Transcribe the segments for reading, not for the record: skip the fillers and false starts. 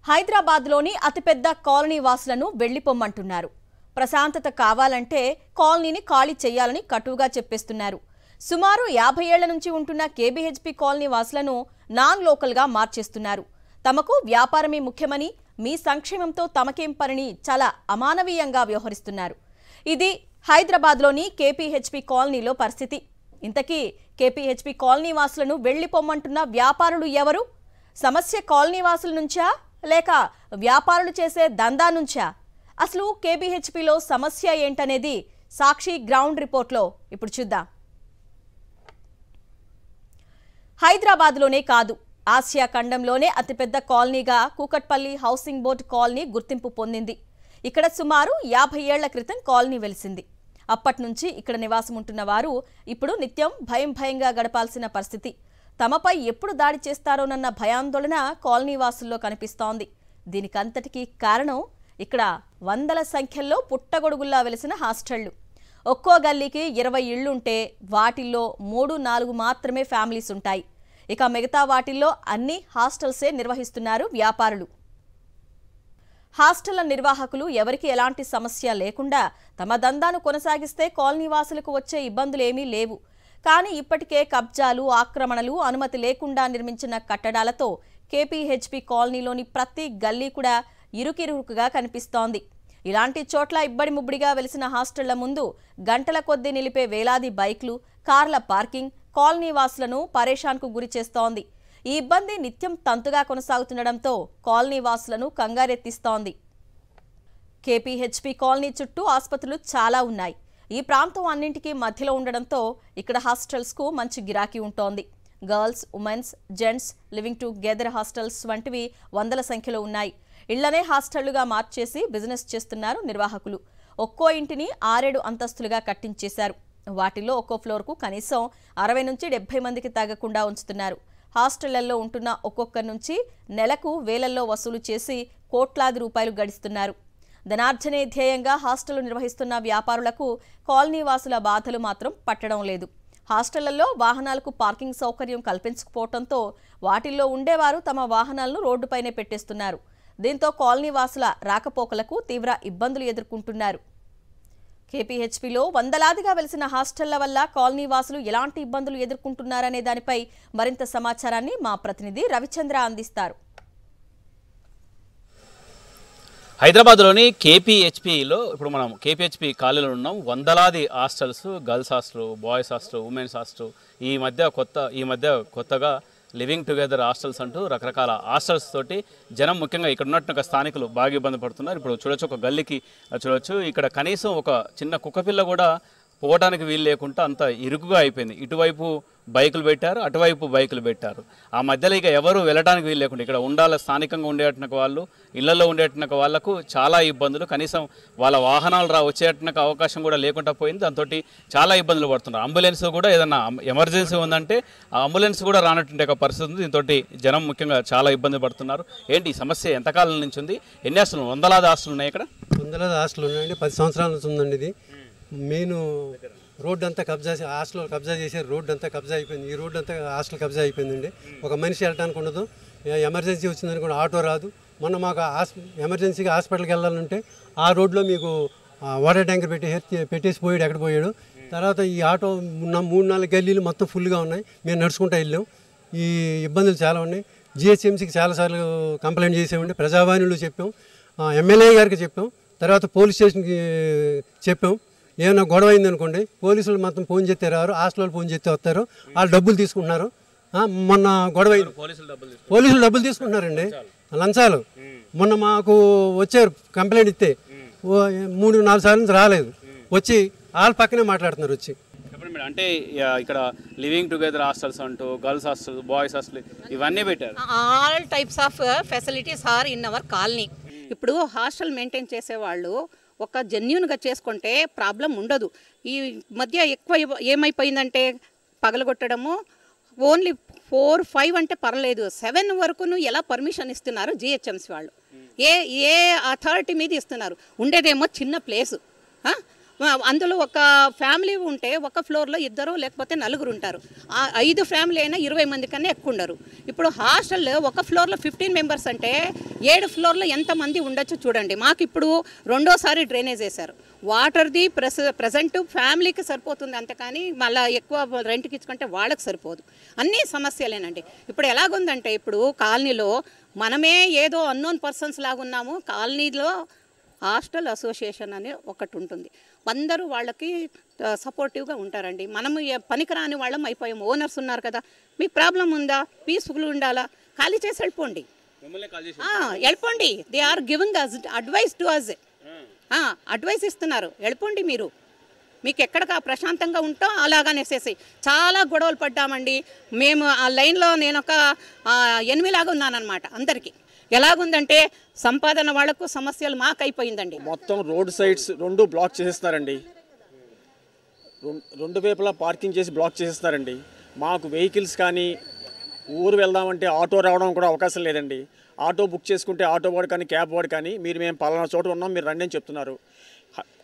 హైదరాబాద్లోని అతిపెద్ద కాలనీ వాసులను వెళ్లిపోమ్మంటున్నారు. ప్రశాంతత కావాలంటే కాలనీని ఖాళీ చేయాలని కటువుగా చెప్పేస్తున్నారు. సుమారు 50 ఏళ్ల నుంచి ఉంటున్న కేబీహెచ్పీ కాలనీ వాసులను నాన్ లోకల్గా మార్చేస్తున్నారు. తమకు వ్యాపారమే ముఖ్యమని, మీ సంక్షేమంతో తమకేం పనిని చాలా అమానవీయంగా వ్యవహరిస్తున్నారు. ఇది హైదరాబాద్లోని కేపీహెచ్పీ కాలనీలో పరిస్థితి. ఇంతకీ కేపీహెచ్పీ కాలనీ వాసులను వెళ్లిపోమ్మంటున్న వ్యాపారులు ఎవరు? సమస్య కాలనీ వాసుల నుంచా లేక వ్యాపారులు చేసే దందా నుంచా? అసలు కేబీహెచ్పీలో సమస్య ఏంటనేది సాక్షి గ్రౌండ్ రిపోర్ట్లో ఇప్పుడు చూద్దాం. హైదరాబాద్లోనే కాదు, ఆసియా ఖండంలోనే అతిపెద్ద కాలనీగా కూకట్పల్లి హౌసింగ్ బోర్డు కాలనీ గుర్తింపు పొందింది. ఇక్కడ సుమారు 50 ఏళ్ల క్రితం కాలనీ వెలిసింది. అప్పటి నుంచి ఇక్కడ నివాసం ఉంటున్న వారు ఇప్పుడు నిత్యం భయంగా గడపాల్సిన పరిస్థితి. తమపై ఎప్పుడు దాడి చేస్తారోనన్న భయాందోళన కాలనీ వాసుల్లో కనిపిస్తోంది. దీనికంతటికీ కారణం ఇక్కడ వందల సంఖ్యలో పుట్టగొడుగుల్లా వెలిసిన హాస్టళ్లు. ఒక్కో గల్లీకి 20 ఇళ్లుంటే వాటిల్లో 3-4 మాత్రమే ఫ్యామిలీస్ ఉంటాయి. ఇక మిగతా వాటిల్లో అన్ని హాస్టల్సే నిర్వహిస్తున్నారు వ్యాపారులు. హాస్టళ్ల నిర్వాహకులు ఎవరికి ఎలాంటి సమస్య లేకుండా తమ దందాను కొనసాగిస్తే కాలనీ వాసులకు వచ్చే ఇబ్బందులేమీ లేవు. కానీ ఇప్పటికే కబ్జాలు, ఆక్రమణలు, అనుమతి లేకుండా నిర్మించిన కట్టడాలతో కేపీహెచ్పీ కాలనీలోని ప్రతి గల్లీ కూడా ఇరుకిరుకుగా కనిపిస్తోంది. ఇలాంటి చోట్ల ఇబ్బడి ముబ్బడిగా వెలిసిన హాస్టళ్ల ముందు గంటల కొద్దీ నిలిపే వేలాది బైక్లు, కార్ల పార్కింగ్ కాలనీ వాసులను పరేషాన్కు గురి చేస్తోంది. ఈ ఇబ్బంది నిత్యం తంతుగా కొనసాగుతుండటంతో కాలనీ వాసులను కంగారెత్తిస్తోంది. కేపీహెచ్పీ కాలనీ చుట్టూ ఆసుపత్రులు చాలా ఉన్నాయి. ఈ ప్రాంతం అన్నింటికీ మధ్యలో ఉండడంతో ఇక్కడ హాస్టల్స్కు మంచి గిరాకీ ఉంటోంది. Girls, women's, gents living together hostels వంటివి వందల సంఖ్యలో ఉన్నాయి. ఇళ్లనే హాస్టళ్లుగా మార్చేసి బిజినెస్ చేస్తున్నారు నిర్వాహకులు. ఒక్కో ఇంటిని 6-7 అంతస్తులుగా కట్టించేశారు. వాటిల్లో ఒక్కో ఫ్లోర్కు కనీసం 60 నుంచి 70 మందికి తగ్గకుండా ఉంచుతున్నారు. హాస్టళ్లలో ఉంటున్న ఒక్కొక్కరి నుంచి నెలకు వేలల్లో వసూలు చేసి కోట్లాది రూపాయలు గడిస్తున్నారు. ధనార్జనే ధ్యేయంగా హాస్టళ్లు నిర్వహిస్తున్న వ్యాపారులకు కాలనీ వాసుల బాధలు మాత్రం పట్టడం లేదు. హాస్టళ్లలో వాహనాలకు పార్కింగ్ సౌకర్యం కల్పించకపోవడంతో వాటిల్లో ఉండేవారు తమ వాహనాలను రోడ్డుపైనే పెట్టేస్తున్నారు. దీంతో కాలనీ వాసుల రాకపోకలకు తీవ్ర ఇబ్బందులు ఎదుర్కొంటున్నారు. కేపీహెచ్పీలో వందలాదిగా వెలిసిన హాస్టళ్ల వల్ల కాలనీ వాసులు ఎలాంటి ఇబ్బందులు ఎదుర్కొంటున్నారనే దానిపై మరింత సమాచారాన్ని మా ప్రతినిధి రవిచంద్ర అందిస్తారు. హైదరాబాద్లోని కేపీహెచ్పీలో ఇప్పుడు మనం కేపీహెచ్పీ కాలనీలో ఉన్నాం. వందలాది hostels, girls hostel, boys hostel, women's hostel, ఈ మధ్య కొత్తగా లివింగ్ టుగెదర్ హాస్టల్స్ అంటూ రకరకాల హాస్టల్స్ తోటి జనం ముఖ్యంగా ఇక్కడ ఉన్నట్టు స్థానికులు బాగా ఇబ్బంది పడుతున్నారు. ఇప్పుడు చూడొచ్చు, ఒక గల్లీకి చూడొచ్చు, ఇక్కడ కనీసం ఒక చిన్న కుక్కపిల్ల కూడా పోవడానికి వీలు లేకుండా అంత ఇరుకుగా అయిపోయింది. ఇటువైపు బైకులు పెట్టారు, అటువైపు బైకులు పెట్టారు. ఆ మధ్యలో ఇక ఎవరు వెళ్ళడానికి వీలు లేకుండా ఇక్కడ ఉండాలి. స్థానికంగా ఉండేటనక వాళ్ళు, ఇళ్లలో ఉండేటనక వాళ్లకు చాలా ఇబ్బందులు. కనీసం వాళ్ళ వాహనాలు వచ్చేటనక అవకాశం కూడా లేకుండా పోయింది. దాంతో చాలా ఇబ్బందులు పడుతున్నారు. అంబులెన్స్ కూడా ఏదన్నా ఎమర్జెన్సీ ఉందంటే ఆ అంబులెన్స్ కూడా రానటువంటి ఒక పరిస్థితి ఉంది. దీంతో జనం ముఖ్యంగా చాలా ఇబ్బంది పడుతున్నారు. ఏంటి ఈ సమస్య ఎంతకాలం నుంచి ఉంది? ఎన్ని హాస్టల్? వందలాది హాస్టల్ ఉన్నాయి ఇక్కడ. వందలాది హాస్టల్ ఉన్నాయండి. 10 సంవత్సరాల నుంచి ఉందండి. ఇది మెయిన్ రోడ్డు అంతా హాస్టల్ కబ్జా చేశారు. రోడ్డు అంతా కబ్జా అయిపోయింది. ఈ రోడ్డు అంతా హాస్టల్ కబ్జా అయిపోయిందండి. ఒక మనిషి వెళ్ళడానికి ఉండదు. ఎమర్జెన్సీ వచ్చిందని కూడా ఆటో రాదు. మొన్న మాకు ఎమర్జెన్సీగా హాస్పిటల్కి వెళ్ళాలంటే ఆ రోడ్లో మీకు వాటర్ ట్యాంకర్ పెట్టేసి పోయాడు. ఎక్కడ పోయాడు? తర్వాత ఈ ఆటో 3-4 గల్లీలు మొత్తం ఫుల్గా ఉన్నాయి. మేము నడుచుకుంటూ వెళ్ళాం. ఈ ఇబ్బందులు చాలా ఉన్నాయి. జిహెచ్ఎంసీకి చాలాసార్లు కంప్లైంట్ చేసామండి. ప్రజావాణిలో చెప్పాం, ఎమ్మెల్యే గారికి చెప్పాం, తర్వాత పోలీస్ స్టేషన్కి చెప్పాం. ఏమైనా గొడవ అయిందనుకోండి, పోలీసులు మొత్తం ఫోన్ చేస్తే రారు, హాస్టల్ ఫోన్ చేస్తే వస్తారు. వాళ్ళు డబ్బులు తీసుకుంటున్నారు. మొన్న గొడవ అయింది, పోలీసులు డబ్బులు తీసుకుంటున్నారండి, లంచాలు. మొన్న మాకు వచ్చారు కంప్లైంట్ ఇస్తే 3-4 సార్లు నుంచి రాలేదు. వచ్చి వాళ్ళ పక్కనే మాట్లాడుతున్నారు. వచ్చి అంటే ఇక్కడ లివింగ్ టుగెదర్ హాస్టల్స్ అంటూ గర్ల్స్ హాస్టల్, బాయ్స్ హాస్టల్ ఇవన్నీ పెట్టారు. All types of facilities are in our colony. ఇప్పుడు హాస్టల్ మెయింటైన్ చేసేవాళ్ళు ఒక జెన్యూన్గా చేసుకుంటే ప్రాబ్లం ఉండదు. ఈ మధ్య ఎక్కువ ఏమైపోయిందంటే పగలగొట్టడము. ఓన్లీ 4-5 అంటే పర్లేదు, 7 వరకును ఎలా పర్మిషన్ ఇస్తున్నారు జిహెచ్ఎంసీ వాళ్ళు? ఏ అథారిటీ మీద ఇస్తున్నారు? ఉండేదేమో చిన్న ప్లేసు, అందులో ఒక ఫ్యామిలీ ఉంటే ఒక ఫ్లోర్లో 2 లేకపోతే 4 ఉంటారు. 5 ఫ్యామిలీ అయినా 20 మంది కన్నా ఎక్కువ ఉండరు. ఇప్పుడు హాస్టల్ ఒక ఫ్లోర్లో 15 మెంబర్స్ అంటే 7 ఫ్లోర్లో ఎంతమంది ఉండొచ్చు చూడండి. మాకు ఇప్పుడు 2వ సారి డ్రైనేజ్ వేశారు. వాటర్ది ప్రజెంట్ ఫ్యామిలీకి సరిపోతుంది అంతేకాని మళ్ళీ ఎక్కువ రెంట్కి ఇచ్చుకుంటే వాళ్ళకి సరిపోదు. అన్నీ సమస్యలేనండి. ఇప్పుడు ఎలాగుందంటే ఇప్పుడు కాలనీలో మనమే ఏదో అన్నోన్ పర్సన్స్ లాగా ఉన్నాము. కాలనీలో హాస్టల్ అసోసియేషన్ అని ఒకటి ఉంటుంది. అందరూ వాళ్ళకి సపోర్టివ్గా ఉంటారండి. మనము పనికిరాని వాళ్ళం అయిపోయాము. ఓనర్స్ ఉన్నారు కదా, మీకు ప్రాబ్లం ఉందా, పీస్ఫుల్ ఉండాలా, ఖాళీ చేసి వెళ్ళిపోండి, వెళ్ళిపోండి. They are giving us advice to us, advice ఇస్తున్నారు, వెళ్ళిపోండి మీరు, మీకు ఎక్కడ ప్రశాంతంగా ఉంటాం అలాగనేసేసి. చాలా గొడవలు పడ్డామండి మేము. ఆ లైన్లో నేను ఒక 8 లాగా ఉన్నానన్నమాట. అందరికీ ఎలాగుందంటే సంపాదన వాళ్లకు సమస్యలు మాకు అయిపోయిందండి. మొత్తం రోడ్ సైడ్స్ 2 బ్లాక్ చేసేస్తారండి. 2 వైపులా పార్కింగ్ చేసి బ్లాక్ చేసేస్తారండి. మాకు వెహికల్స్ కానీ ఊరు వెళ్దామంటే ఆటో రావడం కూడా అవకాశం లేదండి. ఆటో బుక్ చేసుకుంటే ఆటో వాడు కానీ క్యాబ్ వాడు కానీ మేము పలానా చోట ఉన్నాం మీరు రండి అని చెప్తున్నారు.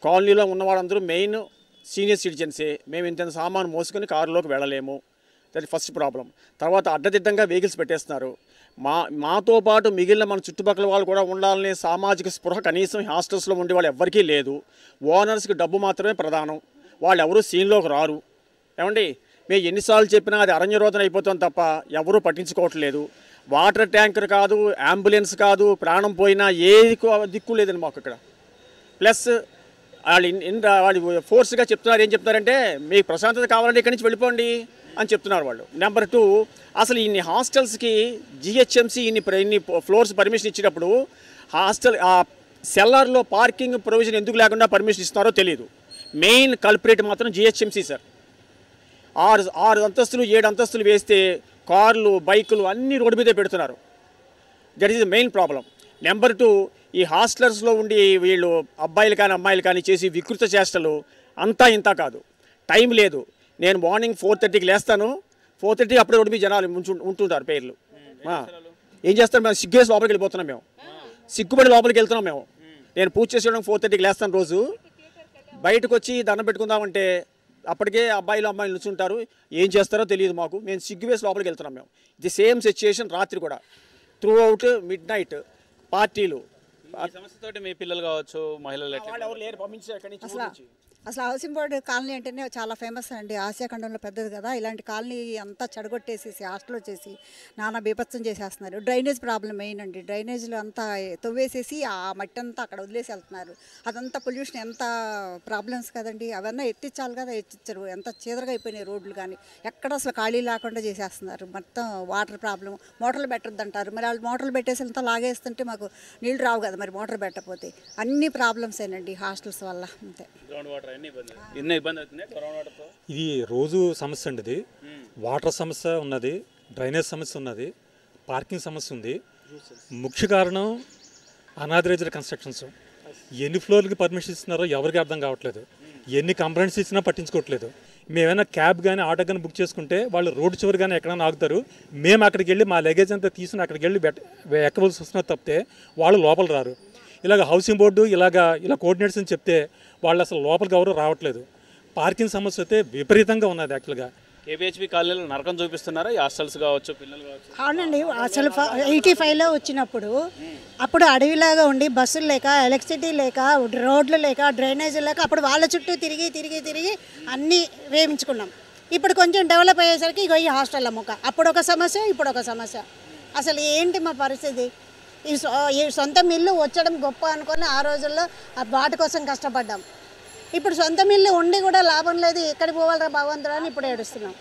కాలనీలో ఉన్న వాళ్ళందరూ మెయిన్ సీనియర్ సిటిజన్సే. మేము ఇంత సామాను మోసుకొని కారులోకి వెళ్ళలేము. That first problem. తర్వాత అడ్డదిడ్డంగా వెహికల్స్ పెట్టేస్తున్నారు. మాతో పాటు మిగిలిన మన చుట్టుపక్కల వాళ్ళు కూడా ఉండాలనే సామాజిక స్పృహ కనీసం హాస్టల్స్లో ఉండే వాళ్ళు ఎవరికీ లేదు. ఓనర్స్కి డబ్బు మాత్రమే ప్రధానం. వాళ్ళు ఎవరూ సీన్లోకి రారు. ఏమండి, మేము ఎన్నిసార్లు చెప్పినా అది అరణ్యరోధన అయిపోతుంది తప్ప ఎవరూ పట్టించుకోవట్లేదు. వాటర్ ట్యాంకర్ కాదు, అంబులెన్స్ కాదు, ప్రాణం పోయినా ఏది దిక్కు లేదండి మాకు ఇక్కడ. ప్లస్ వాళ్ళు ఫోర్స్గా చెప్తున్నారు. ఏం చెప్తున్నారంటే మీకు ప్రశాంతత కావాలంటే ఇక్కడి నుంచి వెళ్ళిపోండి అని చెప్తున్నారు వాళ్ళు. నెంబర్ 2, అసలు ఇన్ని హాస్టల్స్కి జిహెచ్ఎంసీ ఇన్ని ఫ్లోర్స్ పర్మిషన్ ఇచ్చినప్పుడు హాస్టల్ సెల్లార్లో పార్కింగ్ ప్రొవిజన్ ఎందుకు లేకుండా పర్మిషన్ ఇస్తున్నారో తెలియదు. మెయిన్ కల్పరేట్ మాత్రం జిహెచ్ఎంసీ సార్. 6 అంతస్తులు 7 అంతస్తులు వేస్తే కార్లు బైకులు అన్నీ రోడ్డు మీదే పెడుతున్నారు. That is the main problem. Number 2, ఈ హాస్టలర్స్లో ఉండి వీళ్ళు అబ్బాయిలు కానీ అమ్మాయిలు కానీ చేసి వికృత చేష్టలు అంతా ఇంత కాదు. టైం లేదు. నేను మార్నింగ్ 4:30కి లేస్తాను. 4:30 అప్పుడే రోడ్డు మీద జనాలు ఉంటుంటారు పేర్లు. ఏం చేస్తాను, మేము సిగ్గేసి లోపలికి వెళ్ళిపోతున్నాం. మేము సిగ్గుపడి లోపలికి వెళ్తున్నాం. నేను పూజ చేసేయడానికి 4:30కి లేస్తాను రోజు. బయటకు వచ్చి దండం పెట్టుకుందామంటే అప్పటికే అబ్బాయిలు అమ్మాయిలు నుంచుంటారు. ఏం చేస్తారో తెలియదు మాకు. మేము సిగ్గు వేసి లోపలికి వెళ్తున్నాం. మేము ది సేమ్ సిచ్యుయేషన్ రాత్రి కూడా త్రూ అవుట్ మిడ్ నైట్ పార్టీలు. సమస్యతోటి మీ పిల్లలు కావచ్చు మహిళలు ఎవరు లేరు పంపించారు ఎక్కడి నుంచి. అసలు హౌసింగ్ బోర్డు కాలనీ అంటేనే చాలా ఫేమస్ అండి. ఆసియా ఖండంలో పెద్దది కదా. ఇలాంటి కాలనీ అంతా చెడగొట్టేసేసి హాస్టల్ వచ్చేసి నానా బీభత్సం చేసేస్తున్నారు. డ్రైనేజ్ ప్రాబ్లం మెయిన్ అండి. డ్రైనేజ్లు అంతా తవ్వేసేసి ఆ మట్టి అంతా అక్కడ వదిలేసి వెళ్తున్నారు. అదంతా పొల్యూషన్ ఎంత ప్రాబ్లమ్స్ కదండి. అవన్నీ ఎత్తించాలి కదా, ఎత్తించరు. ఎంత చీదరగా అయిపోయినాయి రోడ్లు కానీ. ఎక్కడ అసలు ఖాళీ లేకుండా చేసేస్తున్నారు. మొత్తం వాటర్ ప్రాబ్లం. మోటార్లు పెట్టద్దు అంటారు. మరి వాళ్ళు మోటార్లు పెట్టేసి అంతా లాగేస్తుంటే మాకు నీళ్ళు రావు కదా మరి మోటార్ పెట్టకపోతే. అన్ని ప్రాబ్లమ్సేనండి హాస్టల్స్ వల్ల. అంతే. ఇది రోజు సమస్య అండి. ఇది వాటర్ సమస్య ఉన్నది, డ్రైనేజ్ సమస్య ఉన్నది, పార్కింగ్ సమస్య ఉంది. ముఖ్య కారణం అనాథరైజ్డ్ కన్స్ట్రక్షన్స్. ఎన్ని ఫ్లోర్లకి పర్మిషన్ ఇస్తున్నారో ఎవరికి అర్థం కావట్లేదు. ఎన్ని కంప్లైంట్స్ ఇచ్చినా పట్టించుకోవట్లేదు. మేమైనా క్యాబ్ కానీ ఆటో కానీ బుక్ చేసుకుంటే వాళ్ళు రోడ్డు చివరి కానీ ఎక్కడైనా ఆగుతారు. మేము అక్కడికి వెళ్ళి మా లగేజ్ అంతా తీసుకుని అక్కడికి వెళ్ళి ఎక్కవలసి వస్తున్నారు తప్పితే వాళ్ళు లోపల రారు. ఇలాగ హౌసింగ్ బోర్డు ఇలా కోఆర్డినేట్స్ అని చెప్తే వాళ్ళు అసలు లోపలికి ఎవరు రావట్లేదు. పార్కింగ్ సమస్య అయితే విపరీతంగా ఉన్నది. యాక్చువల్గా కేపీహెచ్పీ కాలనీలో నరకం చూపిస్తున్నారా ఈ హాస్టల్స్ కావచ్చు, పిల్లలు కావచ్చు? అవునండి. అసలు 85లో వచ్చినప్పుడు అప్పుడు అడవిలాగా ఉండి బస్సులు లేక, ఎలక్ట్రిసిటీ లేక, రోడ్లు లేక, డ్రైనేజ్ లేక అప్పుడు వాళ్ళ చుట్టూ తిరిగి అన్నీ వేయించుకున్నాం. ఇప్పుడు కొంచెం డెవలప్ అయ్యేసరికి ఇగో ఈ హాస్టల్ అమ్మక. అప్పుడు ఒక సమస్య, ఇప్పుడు ఒక సమస్య. అసలు ఏంటి మా పరిస్థితి? ఈ సొంత మిల్లు వచ్చడం గొప్ప అనుకొని ఆ రోజుల్లో వాటి కోసం కష్టపడ్డాం. ఇప్పుడు సొంత మిల్లు ఉండి కూడా లాభం లేదు. ఎక్కడికి పోవాలరా భగవంతుడా అని ఇప్పుడు ఏడుస్తున్నాం.